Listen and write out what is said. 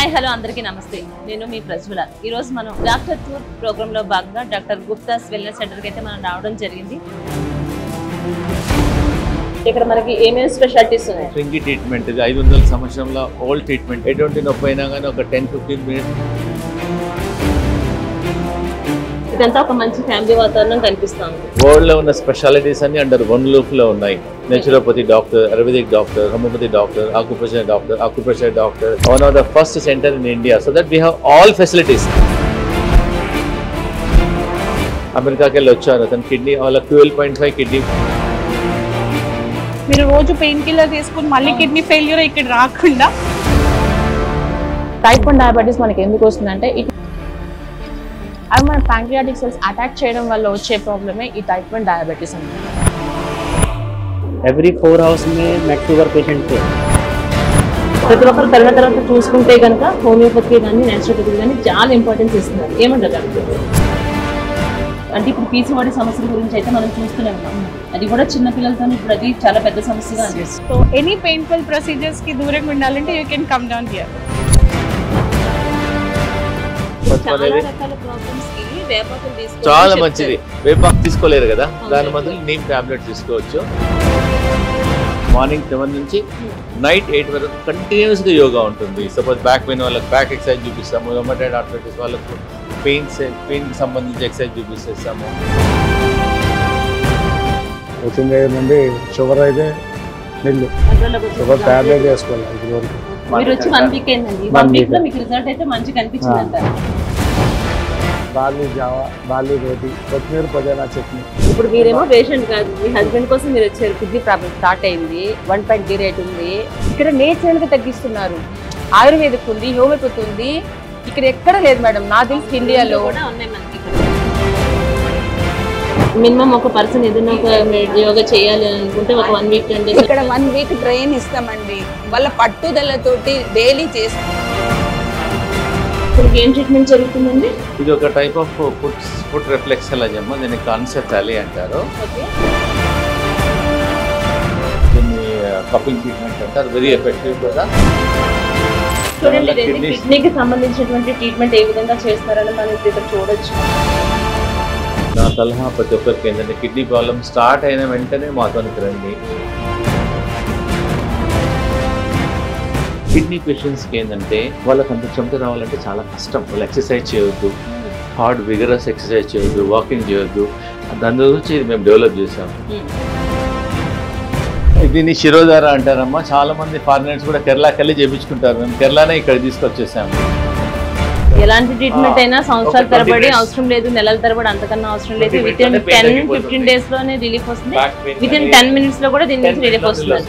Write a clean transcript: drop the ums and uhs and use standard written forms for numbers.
Hi hello అందరికీ నమస్తే. నేను మీ ప్రజ్వల. ఈ రోజు మనం డాక్టర్ టూర్ ప్రోగ్రామ్ లో భాగంగా డాక్టర్ గుప్తాస్ వెల్నెస్ సెంటర్ కి అయితే మనం రావడం జరిగింది. ఇక్కడ మనకి ఏమేమి స్పెషాలిటీస్ ఉన్నాయి? రింగి ట్రీట్మెంట్, ఇది 500 సంవత్సరంలో ఓల్డ్ ట్రీట్మెంట్. ఎటువంటి నొప్పి అయినా కానీ ఒక 10-15 మినిట్స్. ఇదంతా ఒక మంచి ఫ్యామిలీ వాతావరణం కనిపిస్తుంది. వరల్డ్ లో ఉన్న స్పెషాలిటీస్ అన్ని అండర్ వన్ రూఫ్ లో ఉన్నాయి. Naturopathy doctor, ayurvedic doctor, homeopathy doctor, acupressure doctor. One of the first center in India, so that we have all facilities. అమెరికాకి వెళ్ళి వచ్చారు, అతను కిడ్నీ వాళ్ళ 12.5 కిడ్నీ. మీరు రోజు పెయిన్ కిల్లర్ తీసుకుని మళ్ళీ కిడ్నీ ఫెయిల్యూర్ ఇక్కడ రాకుండా. టైప్ 1 డయాబెటీస్ మనకి ఎందుకు వస్తుందంటే అవి మన ప్యాంక్రియాటిక్ సెల్స్ అటాక్ చేయడం వల్ల వచ్చే ప్రాబ్లమే ఈ టైప్ 1 డయాబెటీస్ అంటే. एवरी 4 hours में नेक शुगर पेशेंट को ప్రతి ఒక్కరు తర్వాత చూసుకుంటే కనుక హోమియోపతి కానీ నేచురోపతి కానీ చాలా ఇంపార్టెన్స్ ఇస్తున్నారు. ఏమంటారు అంటే ఇప్పుడు పీసీఓడి సమస్యల గురించి అయితే మనం చూస్తూనే ఉన్నాం. అది కూడా చిన్న పిల్లలతో ఇప్పుడు అది చాలా పెద్ద సమస్యగా అనిపిస్తుంది. సో ఎనీ పెయిన్ఫుల్ ప్రొసీజర్స్ కి దూరంగా ఉండాలంటే you can come down here. చాలా రకాల ప్రాబ్లమ్స్ కి వేపాకులు తీసుకోవాలి, చాలా మంచిది. వేపాకు తీసుకోలేరు కదా, దాని బదులు నీమ్ టాబ్లెట్ తీసుకోవచ్చు. మార్నింగ్ 7 నుంచి నైట్ 8 వరకు కంటిన్యూస్ గా యోగా ఉంటుంది. సపోజ్ బ్యాక్ పెయిన్ వాళ్ళకి బ్యాక్ ఎక్సర్సైజ్ చూపిస్తాము, రొమటైడ్ ఆర్థరైటిస్ వాళ్ళకు పెయిన్ కి సంబంధించి ఎక్సర్సైజ్ చూపిస్తాము. వచ్చిన దగ్గర నుండి షుగర్ అయితే నిల్లు షుగర్ టాబ్లెట్ వేసుకోవాలి. ఇప్పుడు వరకు మీరు వచ్చి 1 వీక్ అయిందండి. 1 వీక్ లో మీకు రిజల్ట్ అయితే మంచిగా అనిపించింది అంటారు. బార్లీ జావా, బార్లీ రోటీ, కొత్తిమీర పుదీనా చట్నీ. ఇప్పుడు మీరేమో పేషెంట్ కాదు, మీ హస్బెండ్ కోసం మీరు వచ్చారు. కిడ్నీ ప్రాబ్లం స్టార్ట్ అయింది, 1.08 ఉంది. ఇక్కడ నేచురల్ గా తగ్గిస్తున్నారు. ఆయుర్వేదిక్ ఉంది, హోమియోపతి ఉంది. ఇక్కడ ఎక్కడ లేదు మేడం, నా తెలిసి ఇండియాలో. మినిమం ఒక పర్సన్ ఏదైనా ఒక యోగా చేయాలి అనుకుంటే ఒక 1 వీక్ 10 డేస్ ఇక్కడ 1 వీక్ ట్రైన్ ఇస్తామండి. వాళ్ళ పట్టుదలతోటి డైలీ చేస్తాం. ఏం ట్రీట్మెంట్ జరుగుతుందండి? ఇది ఒక టైప్ ఆఫ్ ఫుట్ రిఫ్లెక్సాలజీ, దీన్ని కాన్సెప్ట్ అలీ అంటారు. దీన్ని కపింగ్ ట్రీట్మెంట్ అంటారు. వెరీ ఎఫెక్టివ్ కూడా. చూడండి, కిడ్నీకి సంబంధించినటువంటి ట్రీట్మెంట్ ఏ విధంగా చేస్తారని మనం ఇక్కడ చూడొచ్చు. నా సలహా ప్రతి ఒక్కరికి ఏంటంటే కిడ్నీ ప్రాబ్లం స్టార్ట్ అయిన వెంటనే మాతోనికి రండి. కిడ్నీ పేషెంట్స్కి ఏంటంటే వాళ్ళకి అంత చెమట రావాలంటే చాలా కష్టం. వాళ్ళు ఎక్సర్సైజ్ చేయొద్దు, హార్డ్ విగరస్ ఎక్సర్సైజ్ చేయొద్దు, వాకింగ్ చేయొద్దు. దాని గురించి ఇది మేము డెవలప్ చేసాము. దీన్ని శిరోధార అంటారమ్మా. చాలా మంది ఫారినర్స్ కూడా కేరళకి వెళ్ళి చేయించుకుంటారు. మేము కేరళనే ఇక్కడ తీసుకొచ్చేసాము. ఎలాంటి ట్రీట్మెంట్ అయినా సంవత్సరాల తరబడి అవసరం లేదు, నెలల తరబడి అంతకన్నా అవసరం లేదు. విత్ ఇన్ 10-15 డేస్ లోనే రిలీఫ్ వస్తుంది. విత్ ఇన్ 10 minutes లో కూడా దీని నుంచి రిలీఫ్ వస్తుంది.